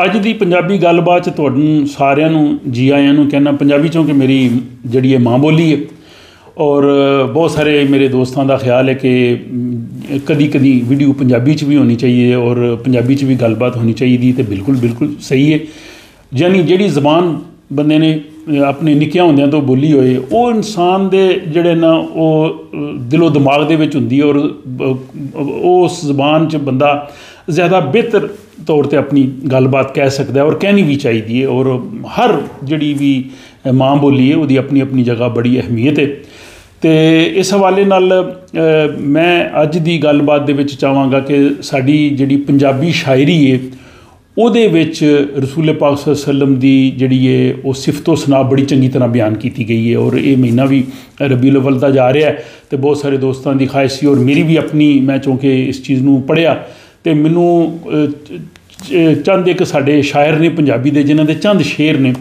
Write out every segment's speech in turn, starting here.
ਅੱਜ ਦੀ ਪੰਜਾਬੀ ਗੱਲਬਾਤ 'ਚ ਤੁਹਾਨੂੰ ਸਾਰਿਆਂ ਨੂੰ ਜੀ ਆਇਆਂ ਨੂੰ ਕਹਿਣਾ ਪੰਜਾਬੀ ਚੋਂ ਕਿ ਮੇਰੀ ਜਿਹੜੀ ਇਹ ਮਾਂ ਬੋਲੀ ਹੈ ਔਰ ਬਹੁਤ ਸਾਰੇ ਮੇਰੇ ਦੋਸਤਾਂ ਦਾ ਖਿਆਲ ਹੈ ਕਿ ਕਦੀ ਕਦੀ ਵੀਡੀਓ ਪੰਜਾਬੀ 'ਚ ਵੀ ਹੋਣੀ ਚਾਹੀਏ ਔਰ ਪੰਜਾਬੀ 'ਚ ਵੀ ਗੱਲਬਾਤ ਹੋਣੀ ਚਾਹੀਦੀ ਤੇ ਬਿਲਕੁਲ ਸਹੀ ਹੈ। ਯਾਨੀ ਜਿਹੜੀ ਜ਼ਬਾਨ ਬੰਦੇ ਨੇ ਆਪਣੇ ਨਿੱਕਿਆਂ ਹੁੰਦਿਆਂ ਤੋਂ ਬੋਲੀ ਹੋਏ ਉਹ ਇਨਸਾਨ ਦੇ ਜਿਹੜੇ ਨਾ ਉਹ ਦਿਲੋਂ ਦਿਮਾਗ ਦੇ ਵਿੱਚ ਹੁੰਦੀ ਔਰ ਉਸ ਜ਼ਬਾਨ 'ਚ ਬੰਦਾ ਜ਼ਿਆਦਾ ਬਿਹਤਰ ਤੌਰ 'ਤੇ ਆਪਣੀ ਗੱਲਬਾਤ ਕਹਿ ਸਕਦਾ ਔਰ ਕਹਿਣੀ ਵੀ ਚਾਹੀਦੀ ਹੈ। ਔਰ ਹਰ ਜਿਹੜੀ ਵੀ ਮਾਂ ਬੋਲੀ ਹੈ ਉਹਦੀ ਆਪਣੀ ਆਪਣੀ ਜਗ੍ਹਾ ਬੜੀ ਅਹਿਮੀਅਤ ਹੈ। ਅਤੇ ਇਸ ਹਵਾਲੇ ਨਾਲ ਮੈਂ ਅੱਜ ਦੀ ਗੱਲਬਾਤ ਦੇ ਵਿੱਚ ਚਾਹਾਂਗਾ ਕਿ ਸਾਡੀ ਜਿਹੜੀ ਪੰਜਾਬੀ ਸ਼ਾਇਰੀ ਹੈ ਉਹਦੇ ਵਿੱਚ ਰਸੂਲ ਪਾਕ ਸੱਲੱਲਾਹੁ ਅਲੈਹਿ ਵਸੱਲਮ ਦੀ ਜਿਹੜੀ ਹੈ ਉਹ ਸਿਫਤੋ ਸਨਾ ਬੜੀ ਚੰਗੀ ਤਰ੍ਹਾਂ ਬਿਆਨ ਕੀਤੀ ਗਈ ਹੈ। ਔਰ ਇਹ ਮਹੀਨਾ ਵੀ ਰਬੀਉਲ ਅੱਵਲ ਦਾ ਜਾ ਰਿਹਾ ਅਤੇ ਬਹੁਤ ਸਾਰੇ ਦੋਸਤਾਂ ਦੀ ਖਾਹਿਸ਼ ਸੀ ਔਰ ਮੇਰੀ ਵੀ ਆਪਣੀ ਮੈਂ ਚੂੰਕਿ ਇਸ ਚੀਜ਼ ਨੂੰ ਪੜ੍ਹਿਆ ਅਤੇ ਮੈਨੂੰ ਚੰਦ ਇੱਕ ਸਾਡੇ ਸ਼ਾਇਰ ਨੇ ਪੰਜਾਬੀ ਦੇ ਜਿਨ੍ਹਾਂ ਦੇ ਚੰਦ ਸ਼ੇਰ ਨੇ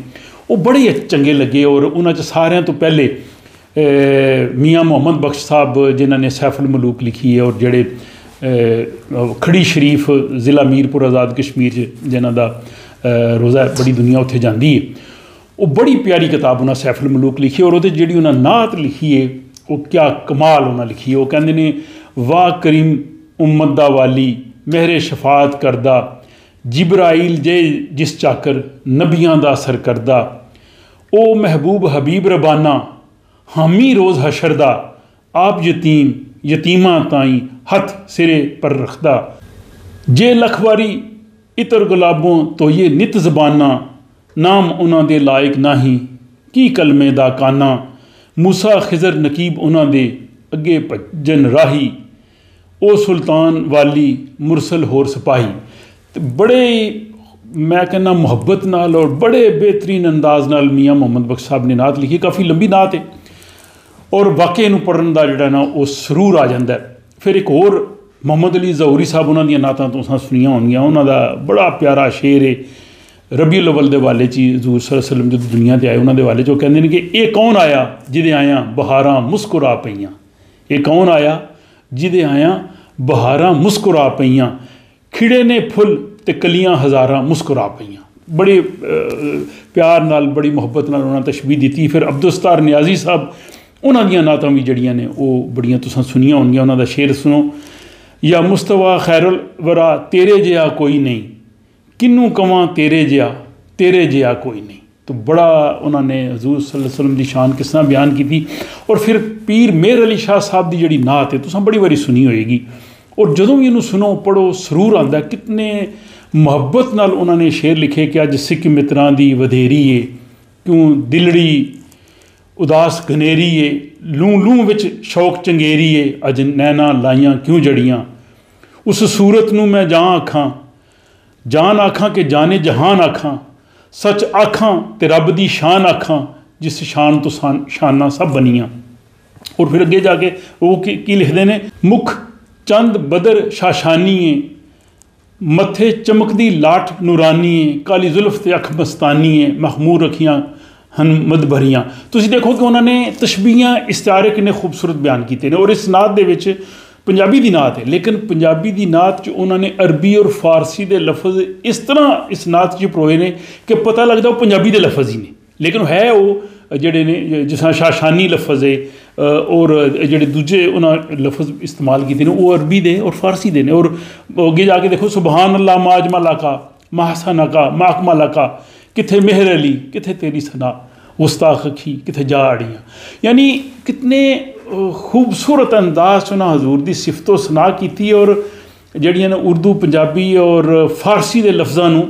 ਉਹ ਬੜੇ ਚੰਗੇ ਲੱਗੇ ਔਰ ਉਹਨਾਂ 'ਚ ਸਾਰਿਆਂ ਤੋਂ ਪਹਿਲੇ ਮੀਆਂ ਮੁਹੰਮਦ ਬਖਸ਼ ਸਾਹਿਬ ਜਿਨ੍ਹਾਂ ਨੇ ਸੈਫੁਲ ਮਲੂਕ ਲਿਖੀ ਹੈ ਔਰ ਜਿਹੜੇ ਖੜੀ ਸ਼ਰੀਫ ਜ਼ਿਲ੍ਹਾ ਮੀਰਪੁਰ ਆਜ਼ਾਦ ਕਸ਼ਮੀਰ 'ਚ ਜਿਨ੍ਹਾਂ ਦਾ ਰੋਜ਼ਾ ਬੜੀ ਦੁਨੀਆ ਉੱਥੇ ਜਾਂਦੀ ਹੈ ਉਹ ਬੜੀ ਪਿਆਰੀ ਕਿਤਾਬ ਉਹਨਾਂ ਸੈਫੁਲ ਮਲੂਕ ਲਿਖੀ ਔਰ ਉਹਦੇ ਜਿਹੜੀ ਉਹਨਾਂ ਨਾਤ ਲਿਖੀ ਹੈ ਉਹ ਕਿਆ ਕਮਾਲ ਉਹਨਾਂ ਲਿਖੀ ਹੈ। ਉਹ ਕਹਿੰਦੇ ਨੇ ਵਾਹ ਕਰੀਮ ਉਮਤ ਦਾ ਵਾਲੀ ਮਹਿਰੇ ਸ਼ਫਾਤ ਕਰਦਾ ਜਿਬਰਾਈਲ ਜੇ ਜਿਸ ਚਾਕਰ ਨਬੀਆਂ ਦਾ ਅਸਰ ਕਰਦਾ ਉਹ ਮਹਿਬੂਬ ਹਬੀਬ ਰਬਾਨਾ ਹਾਮੀ ਰੋਜ਼ ਹਸ਼ਰ ਦਾ ਆਪ ਯਤੀਮਾਂ ਤਾਈਂ ਹੱਥ ਸਿਰੇ ਪਰ ਰੱਖਦਾ ਜੇ ਲਖਵਾਰੀ ਇਤਰ ਗੁਲਾਬੋਂ ਤੋਈਏ ਨਿਤ ਜ਼ਬਾਨਾ ਨਾਮ ਉਹਨਾਂ ਦੇ ਲਾਇਕ ਨਾਹੀਂ ਕੀ ਕਲਮੇ ਦਾ ਕਾਨਾ ਮੂਸਾ ਖਿਜ਼ਰ ਨਕੀਬ ਉਹਨਾਂ ਦੇ ਅੱਗੇ ਭੱਜਣ ਰਾਹੀ ਉਹ ਸੁਲਤਾਨ ਵਾਲੀ ਮੁਰਸਲ ਹੋਰ ਸਿਪਾਹੀ। ਅਤੇ ਬੜੇ ਮੈਂ ਕਹਿੰਦਾ ਮੁਹੱਬਤ ਨਾਲ ਔਰ ਬੜੇ ਬਿਹਤਰੀਨ ਅੰਦਾਜ਼ ਨਾਲ ਮੀਆਂ ਮੁਹੰਮਦ ਬਖਸ਼ ਸਾਹਿਬ ਨੇ ਨਾਤ ਲਿਖੀ ਕਾਫੀ ਲੰਬੀ ਨਾਤ ਹੈ ਔਰ ਵਾਕਈ ਨੂੰ ਪੜ੍ਹਨ ਦਾ ਜਿਹੜਾ ਨਾ ਉਹ ਸਰੂਰ ਆ ਜਾਂਦਾ। ਫਿਰ ਇੱਕ ਹੋਰ ਮੁਹੰਮਦ ਅਲੀ ਜ਼ਹੂਰੀ ਸਾਹਿਬ ਉਹਨਾਂ ਦੀਆਂ ਨਾਤਾਂ ਤੁਸੀਂ ਸੁਣੀਆਂ ਹੋਣਗੀਆਂ ਉਹਨਾਂ ਦਾ ਬੜਾ ਪਿਆਰਾ ਸ਼ੇਰ ਹੈ ਰਬੀਉਲ ਅੱਵਲ ਦੇ ਹਵਾਲੇ 'ਚ ਹਜ਼ੂਰ ਸੱਲੱਲਾਹੁ ਅਲੈਹਿ ਵਸੱਲਮ ਜਦੋਂ ਦੁਨੀਆ 'ਤੇ ਆਏ ਉਹਨਾਂ ਦੇ ਹਵਾਲੇ 'ਚ ਉਹ ਕਹਿੰਦੇ ਨੇ ਕਿ ਇਹ ਕੌਣ ਆਇਆ ਜਿਹਦੇ ਆਇਆਂ ਬਹਾਰਾਂ ਮੁਸਕਰਾ ਪਈਆਂ ਇਹ ਕੌਣ ਆਇਆ ਜਿਹਦੇ ਆਇਆਂ ਬਹਾਰਾਂ ਮੁਸਕਰਾ ਪਈਆਂ ਖਿੜੇ ਨੇ ਫੁੱਲ ਅਤੇ ਕਲੀਆਂ ਹਜ਼ਾਰਾਂ ਮੁਸਕਰਾ ਪਈਆਂ। ਬੜੇ ਪਿਆਰ ਨਾਲ ਬੜੀ ਮੁਹੱਬਤ ਨਾਲ ਉਹਨਾਂ ਤਸ਼ਬੀਹ ਦਿੱਤੀ। ਫਿਰ ਅਬਦੁਲਸਤਾਰ ਨਿਆਜ਼ੀ ਸਾਹਿਬ ਉਹਨਾਂ ਦੀਆਂ ਨਾਤਾਂ ਵੀ ਜਿਹੜੀਆਂ ਨੇ ਉਹ ਬੜੀਆਂ ਤੁਸੀਂ ਸੁਣੀਆਂ ਹੋਣਗੀਆਂ ਉਹਨਾਂ ਦਾ ਸ਼ੇਰ ਸੁਣੋ ਯਾ ਮੁਸਤਫਾ ਖੈਰੁਲ ਵਰਾ ਤੇਰੇ ਜਿਹਾ ਕੋਈ ਨਹੀਂ ਕਿਹਨੂੰ ਕਵਾਂ ਤੇਰੇ ਜਿਹਾ ਕੋਈ ਨਹੀਂ। ਤਾਂ ਬੜਾ ਉਹਨਾਂ ਨੇ ਹਜ਼ੂਰ ਸੱਲੱਲਾਹੁ ਅਲੈਹਿ ਵਸੱਲਮ ਦੀ ਸ਼ਾਨ ਕਿਸ ਤਰ੍ਹਾਂ ਬਿਆਨ ਕੀਤੀ। ਔਰ ਫਿਰ ਪੀਰ ਮੇਹਰ ਅਲੀ ਸ਼ਾਹ ਸਾਹਿਬ ਦੀ ਜਿਹੜੀ ਨਾਤ ਹੈ ਤੁਸੀਂ ਬੜੀ ਵਾਰੀ ਸੁਣੀ ਹੋਏਗੀ ਔਰ ਜਦੋਂ ਵੀ ਇਹਨੂੰ ਸੁਣੋ ਪੜ੍ਹੋ ਸਰੂਰ ਆਉਂਦਾ ਕਿਤਨੇ ਮੁਹੱਬਤ ਨਾਲ ਉਹਨਾਂ ਨੇ ਸ਼ੇਰ ਲਿਖੇ ਕਿ ਅੱਜ ਸਿੱਖ ਮਿੱਤਰਾਂ ਦੀ ਵਧੇਰੀ ਏ ਕਿਉਂ ਦਿਲੜੀ ਉਦਾਸ ਘਨੇਰੀ ਏ ਲੂੰ ਵਿੱਚ ਸ਼ੌਕ ਚੰਗੇਰੀ ਏ ਅੱਜ ਨੈਣਾ ਲਾਈਆਂ ਕਿਉਂ ਜੜੀਆਂ ਉਸ ਸੂਰਤ ਨੂੰ ਮੈਂ ਜਾਨ ਆਖਾਂ ਕਿ ਜਾਨੇ ਜਹਾਨ ਆਖਾਂ ਸੱਚ ਆਖਾਂ ਤੇ ਰੱਬ ਦੀ ਸ਼ਾਨ ਆਖਾਂ ਜਿਸ ਸ਼ਾਨ ਤੋਂ ਸ਼ਾਨਾਂ ਸਭ ਬਣੀਆਂ। ਔਰ ਫਿਰ ਅੱਗੇ ਜਾ ਕੇ ਉਹ ਕੀ ਲਿਖਦੇ ਨੇ ਮੁੱਖ ਚੰਦ ਬਦਰ ਸ਼ਾਸ਼ਾਨੀ ਏ ਮੱਥੇ ਚਮਕਦੀ ਲਾਟ ਨੂਰਾਨੀ ਏ ਕਾਲੀ ਜ਼ੁਲਫ ਤੇ ਅੱਖ ਮਸਤਾਨੀ ਏ ਮਖਮੂਰ ਅੱਖੀਆਂ ਹਨ ਮਦਭਰੀਆਂ। ਤੁਸੀਂ ਦੇਖੋ ਕਿ ਉਹਨਾਂ ਨੇ ਤਸ਼ਬੀਹਾਂ ਇਸਤਾਰੇ ਕਿੰਨੇ ਖੂਬਸੂਰਤ ਬਿਆਨ ਕੀਤੇ ਨੇ ਔਰ ਇਸ ਨਾਤ ਦੇ ਵਿੱਚ ਪੰਜਾਬੀ ਦੀ ਨਾਤ ਹੈ ਲੇਕਿਨ ਪੰਜਾਬੀ ਦੀ ਨਾਤ 'ਚ ਉਹਨਾਂ ਨੇ ਅਰਬੀ ਔਰ ਫਾਰਸੀ ਦੇ ਲਫ਼ਜ਼ ਇਸ ਤਰ੍ਹਾਂ ਇਸ ਨਾਤ 'ਚ ਪਰੋਏ ਨੇ ਕਿ ਪਤਾ ਲੱਗਦਾ ਉਹ ਪੰਜਾਬੀ ਦੇ ਲਫ਼ਜ਼ ਹੀ ਨੇ ਲੇਕਿਨ ਹੈ ਉਹ ਜਿਹੜੇ ਨੇ ਜਿਸ ਤਰ੍ਹਾਂ ਸ਼ਾਸ਼ਾਨੀ ਲਫ਼ਜ਼ ਹੈ ਔਰ ਜਿਹੜੇ ਦੂਜੇ ਉਹਨਾਂ ਲਫ਼ਜ਼ ਇਸਤੇਮਾਲ ਕੀਤੇ ਨੇ ਉਹ ਅਰਬੀ ਦੇ ਔਰ ਫਾਰਸੀ ਦੇ ਨੇ। ਔਰ ਅੱਗੇ ਜਾ ਕੇ ਦੇਖੋ ਸੁਬਹਾਨ ਅੱਲਾ ਮਾ ਅਜਮਲਾ ਕਾ ਮਾ ਹਸਨ ਕਾ ਮਾ ਅਕਮਲ ਕਾ ਕਿੱਥੇ ਮਿਹਰ ਅਲੀ ਕਿੱਥੇ ਤੇਰੀ ਸਨਾ ਗੁਸਤਾਖ ਅੱਖੀ ਕਿੱਥੇ ਜਾ ਅੜੀਆਂ। ਯਾਨੀ ਕਿਤਨੇ ਖੂਬਸੂਰਤ ਅੰਦਾਜ਼ 'ਚ ਉਹਨਾਂ ਹਜ਼ੂਰ ਦੀ ਸਿਫਤੋ ਸਨਾ ਕੀਤੀ ਔਰ ਜਿਹੜੀਆਂ ਨੇ ਉਰਦੂ ਪੰਜਾਬੀ ਔਰ ਫਾਰਸੀ ਦੇ ਲਫ਼ਜ਼ਾਂ ਨੂੰ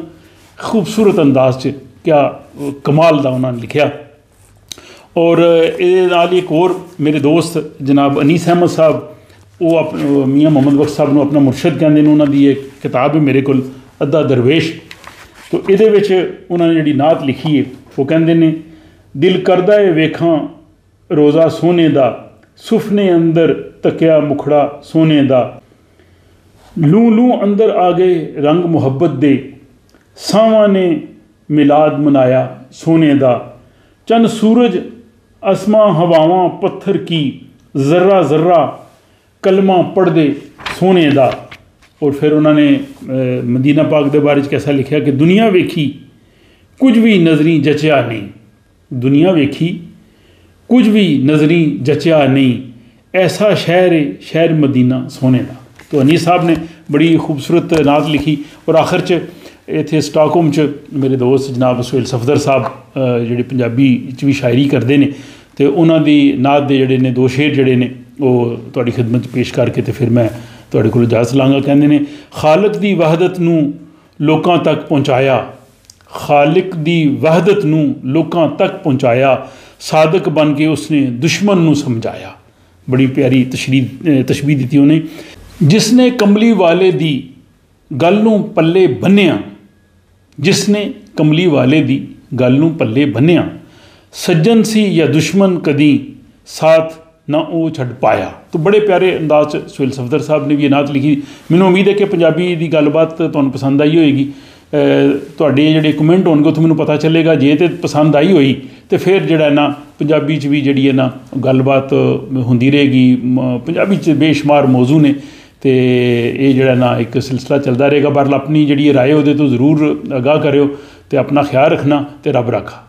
ਖੂਬਸੂਰਤ ਅੰਦਾਜ਼ 'ਚ ਕਿਆ ਕਮਾਲ ਦਾ ਉਹਨਾਂ ਨੇ ਲਿਖਿਆ। ਔਰ ਇਹਦੇ ਨਾਲ ਹੀ ਇੱਕ ਹੋਰ ਮੇਰੇ ਦੋਸਤ ਜਨਾਬ ਅਨੀਸ ਅਹਿਮਦ ਸਾਹਿਬ ਉਹ ਮੀਆਂ ਮੁਹੰਮਦ ਬਖਸ਼ ਸਾਹਿਬ ਨੂੰ ਆਪਣਾ ਮੁਰਸ਼ਿਦ ਕਹਿੰਦੇ ਨੇ ਉਹਨਾਂ ਦੀ ਇੱਕ ਕਿਤਾਬ ਹੈ ਮੇਰੇ ਕੋਲ ਅੱਧਾ ਦਰਵੇਸ਼। ਤੋ ਇਹਦੇ ਵਿੱਚ ਉਹਨਾਂ ਨੇ ਜਿਹੜੀ ਨਾਤ ਲਿਖੀ ਹੈ ਉਹ ਕਹਿੰਦੇ ਨੇ ਦਿਲ ਕਰਦਾ ਏ ਵੇਖਾਂ ਰੋਜ਼ਾ ਸੋਨੇ ਦਾ ਸੁਫਨੇ ਅੰਦਰ ਤਕਿਆ ਮੁਖੜਾ ਸੋਨੇ ਦਾ ਲੂੰ ਅੰਦਰ ਆ ਗਏ ਰੰਗ ਮੁਹੱਬਤ ਦੇ ਸਾਵਾਂ ਨੇ ਮਿਲਾਦ ਮਨਾਇਆ ਸੋਨੇ ਦਾ ਚੰਨ ਸੂਰਜ ਅਸਮਾਂ ਹਵਾਵਾਂ ਪੱਥਰ ਕੀ ਜ਼ਰਾ ਕਲਮਾ ਪੜ੍ਹਦੇ ਸੋਨੇ ਦਾ। और फिर उन्होंने मदीना पाक के बारे कैसा लिखा कि दुनिया वेखी कुछ भी नज़री जचिया नहीं, दुनिया वेखी कुछ भी नज़री जचिया नहीं, ऐसा शहर मदीना सोने का। तो अनीस साहब ने बड़ी खूबसूरत नात लिखी। और आखिर च इत्थे स्टॉकहोम च मेरे दोस्त जनाब सुहेल सफदर साहब जिहड़े पंजाबी च भी शायरी करते हैं, तो उन्होंने नात के जिहड़े ने 2 शेर जिहड़े ने वो तुहाडी खिदमत पेश करके तो फिर मैं तुहाडे कोल इजाज़त लांगा। कहंदे ने खालिक दी वहदत नूं लोकां तक पहुँचाया, खालिक दी वहदत नूं लोकां तक पहुँचाया, सादक बन के उसने दुश्मन नूं समझाया। बड़ी प्यारी तशबीह दी उन्हें। जिसने कमली वाले दी गल नूं पल्ले बन्निया, जिसने कमली वाले दी गल नूं पल्ले बन्निया, सज्जन सी या दुश्मन कदी साथ ना वो छड़ पाया। तो बड़े प्यारे अंदाज सुहेल सफदर साहब ने भी ये नात लिखी। मैनूं उम्मीद है कि पंजाबी की गलबात तुहानूं पसंद आई होएगी। तुहाडे जिहड़े कमेंट होणगे उत्थों मैनूं पता चलेगा। जे तो पसंद आई होई तो फिर जिहड़ा ना पंजाबी च भी जिहड़ी है ना गलबात हुंदी रहेगी। पंजाबी च बेशुमार मौजू ने तो ये जिहड़ा ना एक सिलसिला चलता रहेगा। बहरहाल अपनी जिहड़ी राय उहदे तो जरूर आगाह करियो, तो अपना ख्याल रखना, तो रब रखा।